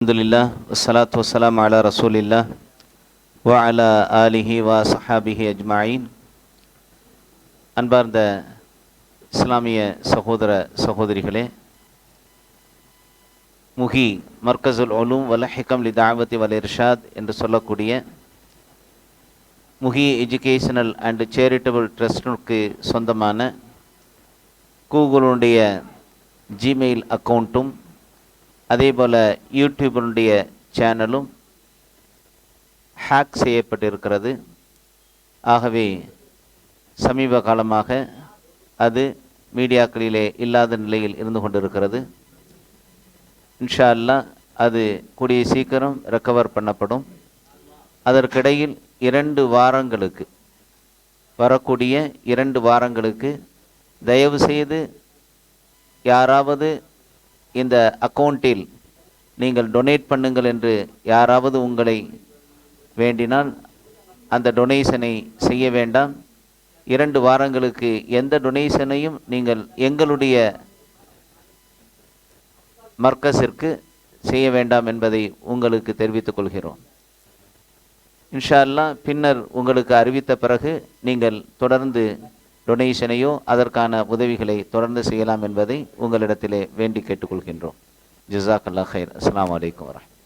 அல்ஹம்துலில்லாஹ் வஸ்ஸலாத்து வஸ்ஸலாமு அலா ரசூலில்லாஹ் வ அலா ஆலிஹி வ ஸஹாபிஹி அஜ்மஈன். அன்பார்ந்த இஸ்லாமிய சகோதர சகோதரிகளே, முஹி மர்கஸுல் உலூம் வல் ஹிகம் லி தாவத்தி வல் இர்ஷாத் என்று சொல்லக்கூடிய முஹி எஜுகேஷனல் அண்ட் சேரிட்டபிள் ட்ரஸ்டிற்கு சொந்தமான கூகுளுடைய ஜிமெயில் அக்கௌண்ட்டும் அதேபோல் யூடியூபினுடைய சேனலும் ஹேக் செய்யப்பட்டிருக்கிறது. ஆகவே சமீப காலமாக அது மீடியாக்களிலே இல்லாத நிலையில் இருந்து கொண்டிருக்கிறது. இன்ஷா அல்லாஹ் அது கூடிய சீக்கிரம் ரெக்கவர் பண்ணப்படும். அதற்கிடையில் 2 வாரங்களுக்கு வரக்கூடிய 2 வாரங்களுக்கு தயவு செய்து யாராவது இந்த அக்கௌண்ட்டில் நீங்கள் டொனேட் பண்ணுங்கள் என்று யாராவது உங்களை வேண்டினால் அந்த டொனேஷனை செய்ய வேண்டாம். 2 வாரங்களுக்கு எந்த டொனேஷனையும் நீங்கள் எங்களுடைய மர்கஸிற்கு செய்ய வேண்டாம் என்பதை உங்களுக்கு தெரிவித்துக் கொள்கிறோம். இன்ஷா அல்லாஹ் பின்னர் உங்களுக்கு அறிவித்த பிறகு நீங்கள் தொடர்ந்து டொனேஷனையோ அதற்கான உதவிகளை தொடர்ந்து செய்யலாம் என்பதை உங்களிடத்திலே வேண்டி கேட்டுக்கொள்கின்றோம். ஜஸாக்கல்லாஹ் ஹைர். அஸ்ஸலாமு அலைக்கும் வரஹ்மத்துல்லாஹ்.